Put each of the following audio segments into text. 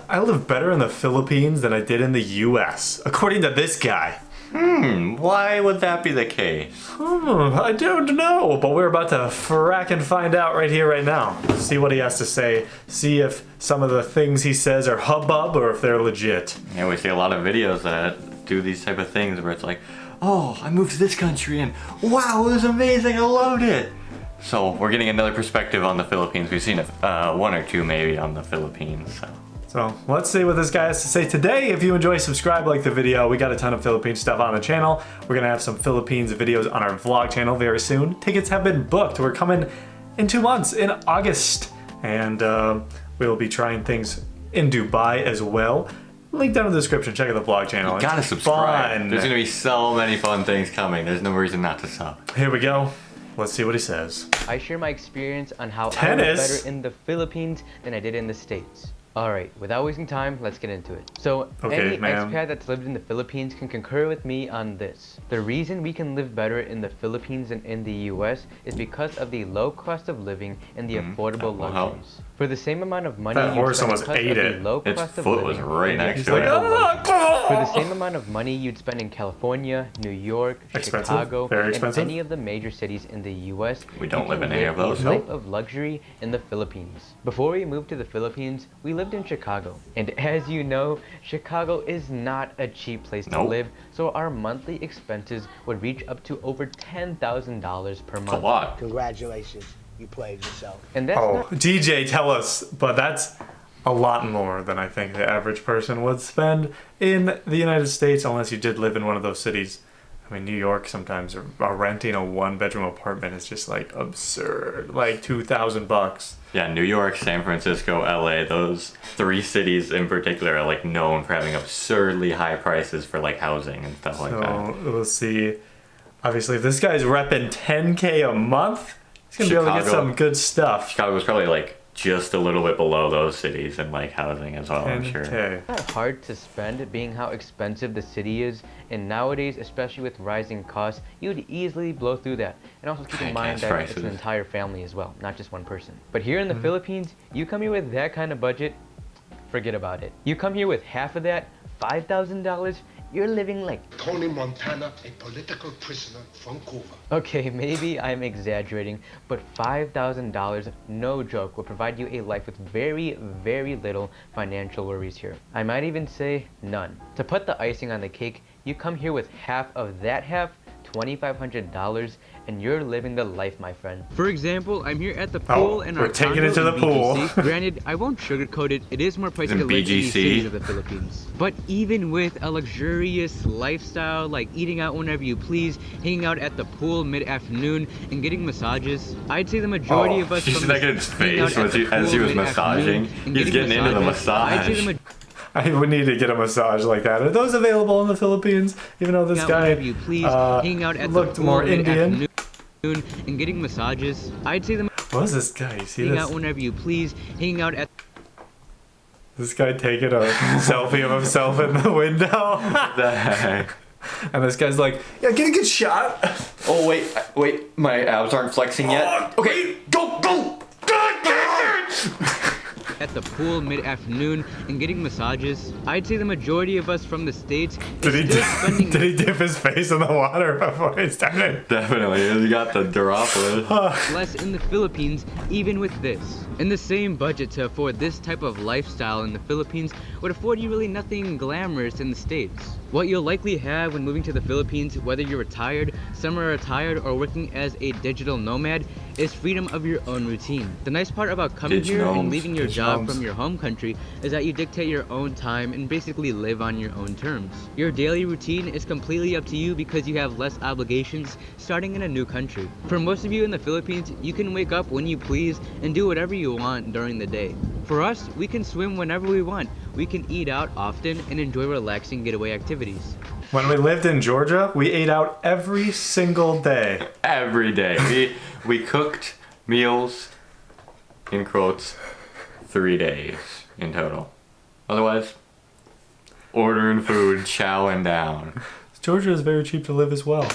I live better in the Philippines than I did in the US, according to this guy. Why would that be the case? I don't know, but we're about to frack and find out right here, right now. See what he has to say. See if some of the things he says are hubbub or if they're legit. Yeah, we see a lot of videos that do these type of things where it's like, oh, I moved to this country and wow, it was amazing, I loved it. So we're getting another perspective on the Philippines. We've seen one or two maybe on the Philippines. So let's see what this guy has to say today. If you enjoy, subscribe, like the video. We got a ton of Philippine stuff on the channel. We're gonna have some Philippines videos on our vlog channel very soon. Tickets have been booked. We're coming in 2 months, in August. And we'll be trying things in Dubai as well. Link down in the description, check out the vlog channel. You gotta subscribe. Fun. There's gonna be so many fun things coming. There's no reason not to sub. Here we go. Let's see what he says. I share my experience on how I Tennis? live better in the Philippines than I did in the States. Alright, without wasting time, let's get into it. So, Okay, any ma'am. expat that's lived in the Philippines can concur with me on this. The reason we can live better in the Philippines than in the US is because of the low cost of living and the affordable That will help. luxuries. For the same amount of money That you'd horse spend almost because ate of it. the low Its cost of foot living was right and the next to affordable it. luxuries. For the same amount of money you'd spend in California, New York, Expensive. Chicago, Very and expensive. any of the major cities in the US, We don't you live can in any of those. a life of luxury in the Philippines. Before we moved to the Philippines, we lived in Chicago. And as you know, Chicago is not a cheap place to Nope. live, so our monthly expenses would reach up to over $10,000 per It's a month. lot. Congratulations, you played yourself. And that's Oh, not DJ, tell us, but that's a lot more than I think the average person would spend in the United States unless you did live in one of those cities. I mean, New York sometimes renting a one-bedroom apartment is just like absurd, like $2,000. Yeah, New York, San Francisco, LA, those three cities in particular are like known for having absurdly high prices for like housing and stuff like that. So we'll see. Obviously, if this guy's repping 10K a month, he's gonna be able to get Chicago. some good stuff. Chicago was probably like just a little bit below those cities in like housing as well, I'm 10K. sure. not hard to spend being how expensive the city is, and nowadays, especially with rising costs, you would easily blow through that. And also keep in High mind gas that it's an prices. entire family as well, not just one person. But here in the Mm-hmm. Philippines, you come here with that kind of budget, forget about it. You come here with half of that, $5,000, you're living like, Tony Montana, a political prisoner from Cuba. okay, maybe I'm exaggerating, but $5,000, no joke, will provide you a life with very, very little financial worries here. I might even say none. To put the icing on the cake, you come here with half of that half, $2,500, and you're living the life, my friend. For example, I'm here at the pool in we're our taking it condo to the in pool. BGC. Granted, I won't sugarcoat it, it is more pricey In to live in these BGC? cities of the Philippines. But even with a luxurious lifestyle, like eating out whenever you please, hanging out at the pool mid-afternoon, and getting massages, I'd say the majority of us He's from like the- in his hanging out face at as the he pool was massaging. mid-afternoon and He's getting into the I'd say the massage. I would need to get a massage like that. Are those available in the Philippines? Even though this out guy whenever you please, hanging out at the looked pool more Indian. mid-afternoon and getting massages, I'd say the What is this guy? You see hanging this? out whenever you please, hanging out at This guy taking a selfie of himself in the window. The heck? And this guy's like, yeah, get a good shot. Oh wait, my abs aren't flexing yet. Okay, go! at the pool mid-afternoon and getting massages. I'd say the majority of us from the States Did he, is still spending did he dip his face in the water before he started? Definitely, you got the droplet. less in the Philippines, even with this. And the same budget to afford this type of lifestyle in the Philippines would afford you really nothing glamorous in the States. What you'll likely have when moving to the Philippines, whether you're retired, semi-retired, or working as a digital nomad, is freedom of your own routine. The nice part about coming here and Diginomes. leaving your job Diginomes. from your home country is that you dictate your own time and basically live on your own terms. Your daily routine is completely up to you because you have less obligations starting in a new country. For most of you in the Philippines, you can wake up when you please and do whatever you want during the day. For us, we can swim whenever we want. We can eat out often and enjoy relaxing getaway activities. When we lived in Georgia, we ate out every single day. Every day. We cooked meals, in quotes, 3 days in total. Otherwise, ordering food, chowing down. Georgia is very cheap to live as well.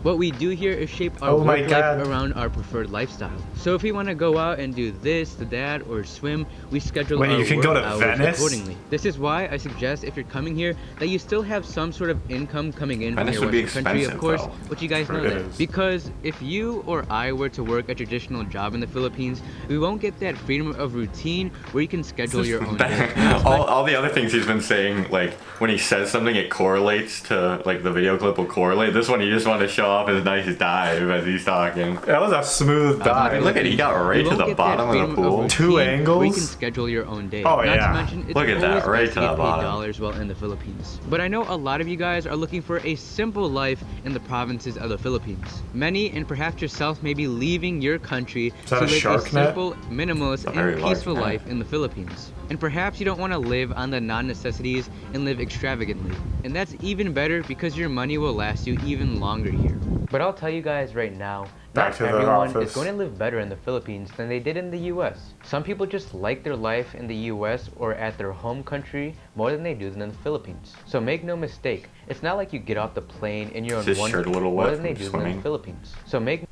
What we do here is shape our Oh my work God. life around our preferred lifestyle. So if we want to go out and do this, that, or swim, we schedule Wait, our you can work go to hours Venice? accordingly. This is why I suggest if you're coming here that you still have some sort of income coming in Venice from would your be Western country, of expensive, course, though. but you guys know It that. is. Because if you or I were to work a traditional job in the Philippines, we won't get that freedom of routine where you can schedule your own day. all the other things he's been saying, like when he says something, it correlates to like the video clip will correlate. This one, he just wanted to show off his nice dive as he's talking. That was a smooth dive. Look at he got right You to won't the get that bottom of freedom the pool. routine Two where angles? you can schedule your own day. Oh, Not yeah. to mention, it's Look at that, always right best to to the get paid bottom. dollars while in the Philippines. But I know a lot of you guys are looking for a simple life in the provinces of the Philippines. Many, and perhaps yourself, may be leaving your country that to a live shark a net? simple, minimalist, A very and large peaceful net. life in the Philippines. And perhaps you don't want to live on the non-necessities and live extravagantly. And that's even better because your money will last you even longer here. But I'll tell you guys right now, Back not to the everyone office. is going to live better in the Philippines than they did in the US. Some people just like their life in the US or at their home country more than they do than in the Philippines. So make no mistake, it's not like you get off the plane and you're Is on his one shirt a little more wet than they from do than in swimming? the Philippines. So make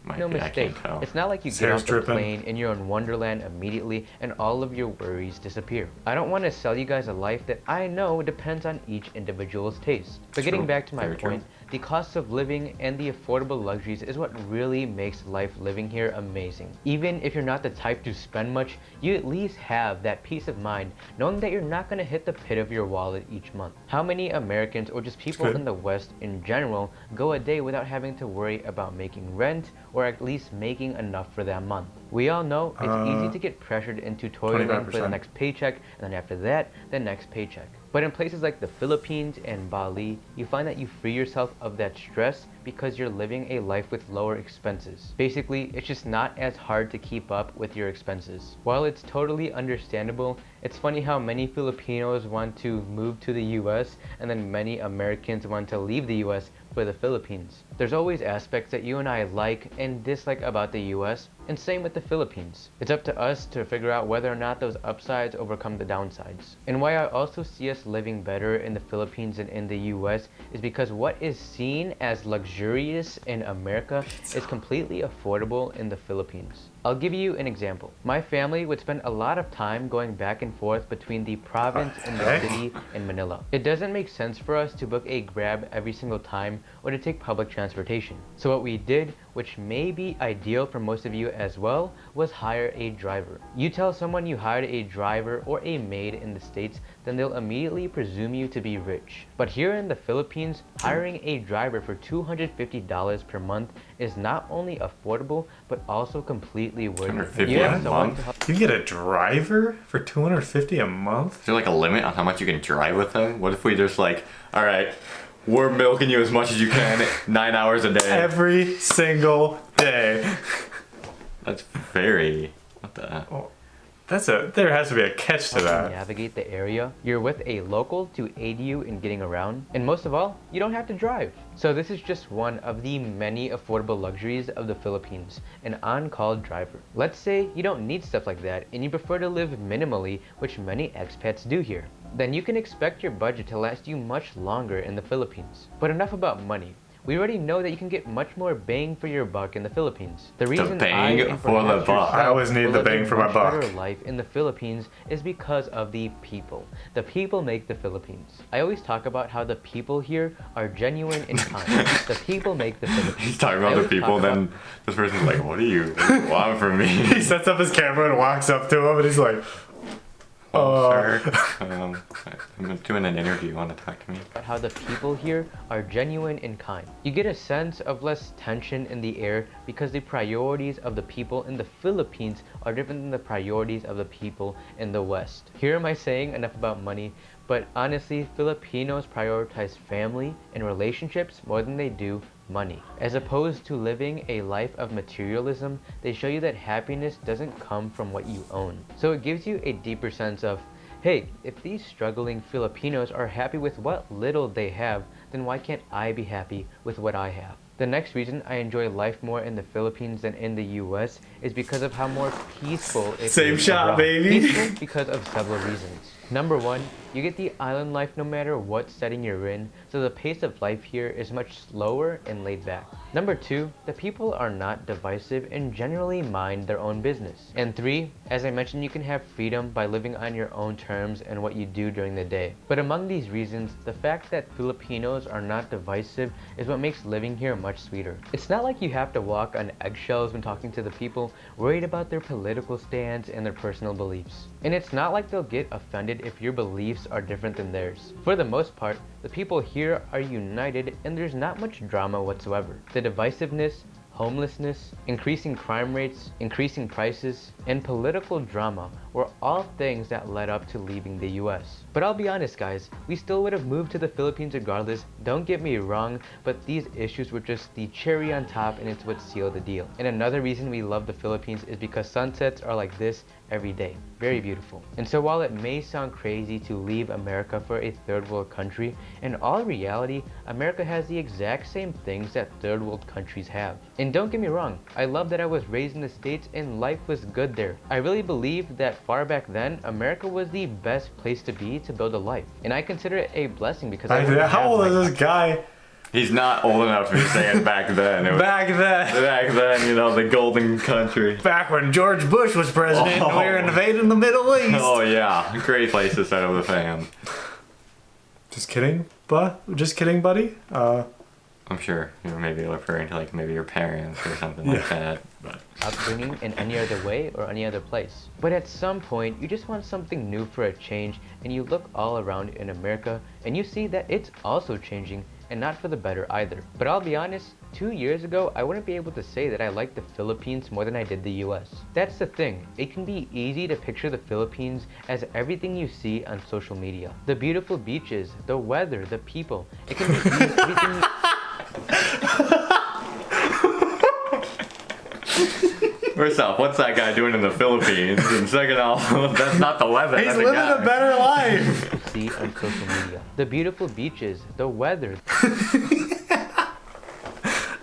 no Might be, I mistake, can't tell. it's not like you His get hair's off the dripping. plane and you're in Wonderland immediately and all of your worries disappear. I don't want to sell you guys a life that I know depends on each individual's taste. But getting True. back to my Very true. point, the cost of living and the affordable luxuries is what really makes life living here amazing. Even if you're not the type to spend much, you at least have that peace of mind knowing that you're not going to hit the pit of your wallet each month. How many Americans or just people good. in the West in general go a day without having to worry about making rent or at least making enough for that month? We all know it's easy to get pressured into toiling for the 25%. next paycheck, and then after that, the next paycheck. But in places like the Philippines and Bali, you find that you free yourself of that stress because you're living a life with lower expenses. Basically, it's just not as hard to keep up with your expenses. While it's totally understandable, it's funny how many Filipinos want to move to the US and then many Americans want to leave the US for the Philippines. There's always aspects that you and I like and dislike about the US, and same with the Philippines. It's up to us to figure out whether or not those upsides overcome the downsides. And why I also see us living better in the Philippines than in the US is because what is seen as luxurious in America is completely affordable in the Philippines. I'll give you an example. My family would spend a lot of time going back and forth between the province and the Heck? city in Manila. It doesn't make sense for us to book a Grab every single time or to take public transportation. So what we did, which may be ideal for most of you as well, was hire a driver. You tell someone you hired a driver or a maid in the States, then they'll immediately presume you to be rich. But here in the Philippines, hiring a driver for $250 per month is not only affordable, but also completely worth it. $250 You have a someone month? to help You can get a driver for $250 a month? Is there like a limit on how much you can drive with them? What if we just like, all right, we're milking you as much as you can, 9 hours a day. Every single day. That's very, what the heck? There has to be a catch to help you that. navigate the area. You're with a local to aid you in getting around. And most of all, you don't have to drive. So this is just one of the many affordable luxuries of the Philippines, an on-call driver. Let's say you don't need stuff like that and you prefer to live minimally, which many expats do here. Then you can expect your budget to last you much longer in the Philippines. But enough about money. We already know that you can get much more bang for your buck in the Philippines. The reason bang I and for the perhaps buck. yourself I always need will the live a bang for my much buck. better life in the Philippines is because of the people. The people make the Philippines. I always talk about how the people here are genuine and kind. The people make the Philippines. He's talking I about the always people, talk then this person's like, what do you want from me? He sets up his camera and walks up to him and he's like, Sir, I'm doing an interview. Want to talk to me? about how the people here are genuine and kind. You get a sense of less tension in the air because the priorities of the people in the Philippines are different than the priorities of the people in the West. Here am I saying enough about money, but honestly, Filipinos prioritize family and relationships more than they do money. As opposed to living a life of materialism, they show you that happiness doesn't come from what you own. So it gives you a deeper sense of, hey, if these struggling Filipinos are happy with what little they have, then why can't I be happy with what I have? The next reason I enjoy life more in the Philippines than in the US is because of how more peaceful it is. Same shot, abroad. baby. Peaceful because of several reasons. Number one, You get the island life no matter what setting you're in, so the pace of life here is much slower and laid back. Number 2, the people are not divisive and generally mind their own business. And 3, as I mentioned, you can have freedom by living on your own terms and what you do during the day. But among these reasons, the fact that Filipinos are not divisive is what makes living here much sweeter. It's not like you have to walk on eggshells when talking to the people, worried about their political stance and their personal beliefs. And it's not like they'll get offended if your beliefs are different than theirs. For the most part, the people here are united and there's not much drama whatsoever. The divisiveness, homelessness, increasing crime rates, increasing prices, and political drama were all things that led up to leaving the US. But I'll be honest guys, we still would have moved to the Philippines regardless, don't get me wrong, but these issues were just the cherry on top and it's what sealed the deal. And another reason we love the Philippines is because sunsets are like this every day. Very beautiful. And so while it may sound crazy to leave America for a third world country, in all reality, America has the exact same things that third world countries have. And don't get me wrong, I love that I was raised in the States and life was good there. I really believe that far back then, America was the best place to be to build a life. And I consider it a blessing because how old is this guy? He's not old enough to be saying back then. Back then, you know, the golden country. back when George Bush was president and we were invading the Middle East. Oh yeah, great place to set up the fam. Just kidding, buddy. I'm sure you're maybe referring to like maybe your parents or something like that. But upbringing in any other way or any other place. But at some point, you just want something new for a change, and you look all around in America and you see that it's also changing, and not for the better either. But I'll be honest, 2 years ago, I wouldn't be able to say that I liked the Philippines more than I did the US. That's the thing, it can be easy to picture the Philippines as everything you see on social media. The beautiful beaches, the weather, the people. It can be everything first off, what's that guy doing in the Philippines? And second off, that's not the weather. He's living a better life. you see on social media. The beautiful beaches, the weather,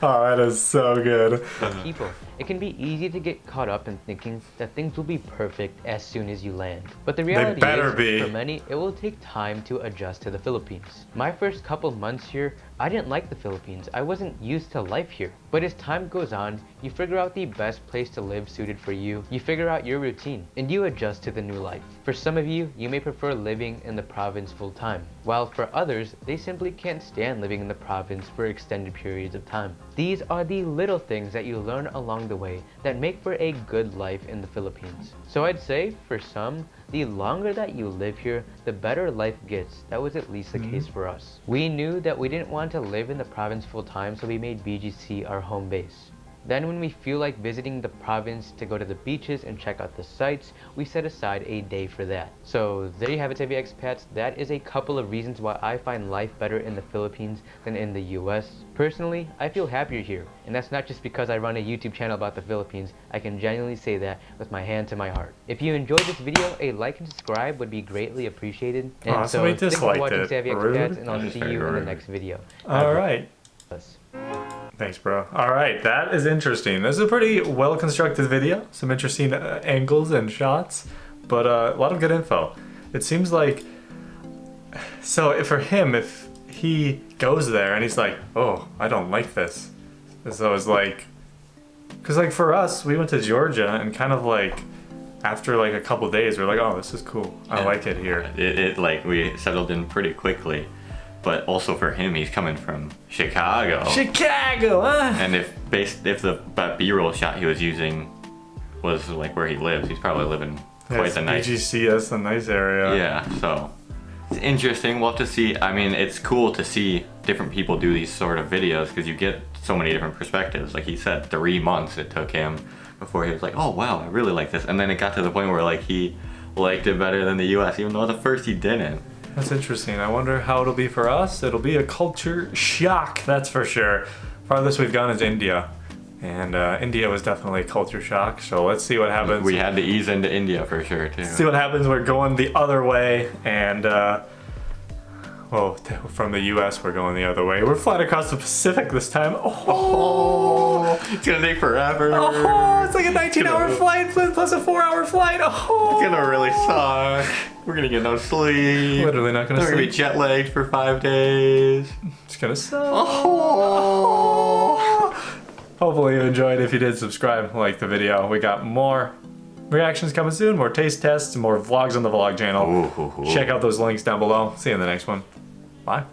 Oh, that is so good. people. It can be easy to get caught up in thinking that things will be perfect as soon as you land. But the reality better is, be. for many, it will take time to adjust to the Philippines. My first couple months here, I didn't like the Philippines. I wasn't used to life here. But as time goes on, you figure out the best place to live suited for you. You figure out your routine, and you adjust to the new life. For some of you, you may prefer living in the province full time, while for others, they simply can't stand living in the province for extended periods of time. These are the little things that you learn along the way that make for a good life in the Philippines. So I'd say, for some, the longer that you live here, the better life gets. That was at least the case for us. We knew that we didn't want to live in the province full time, so we made BGC our home base. Then when we feel like visiting the province to go to the beaches and check out the sights, we set aside a day for that. So there you have it, TV expats. That is a couple of reasons why I find life better in the Philippines than in the US. Personally, I feel happier here. And that's not just because I run a YouTube channel about the Philippines. I can genuinely say that with my hand to my heart. If you enjoyed this video, a like and subscribe would be greatly appreciated. And somebody thanks for disliked watching it. Savvy Rude. Expats, and I'll That is see very you in the rude. next video. All right. Thanks, bro. All right, that is interesting. This is a pretty well-constructed video. Some interesting angles and shots, but a lot of good info. It seems like, so for him, if he goes there and he's like, oh, I don't like this. So it's like, because like for us, we went to Georgia and kind of like, after like a couple days, we're like, oh, this is cool. I like it here. It like we settled in pretty quickly. But also for him, he's coming from Chicago. Chicago, huh? And if that B-roll shot he was using was like where he lives, he's probably living quite the nice. BGC, that's a nice area. Yeah, so it's interesting. We'll have to see. I mean, it's cool to see different people do these sort of videos because you get so many different perspectives. Like he said, 3 months it took him before he was like, oh wow, I really like this. And then it got to the point where like he liked it better than the US, even though at first he didn't. That's interesting. I wonder how it'll be for us. It'll be a culture shock, that's for sure. Farthest we've gone is India. And India was definitely a culture shock, so let's see what happens. We had to ease into India for sure too. See what happens. We're going the other way, and well, from the US we're going the other way. We're flying across the Pacific this time. Oh, It's gonna take forever. oh, it's like a 19-hour flight plus a 4-hour flight. Oh, It's gonna really suck. We're gonna get no sleep. Literally not gonna We're gonna be sleep. jet lagged for 5 days. It's gonna suck. Oh. Hopefully you enjoyed. If you did, subscribe, like the video. We got more reactions coming soon, more taste tests, more vlogs on the vlog channel. Ooh. Check out those links down below. See you in the next one. Bye.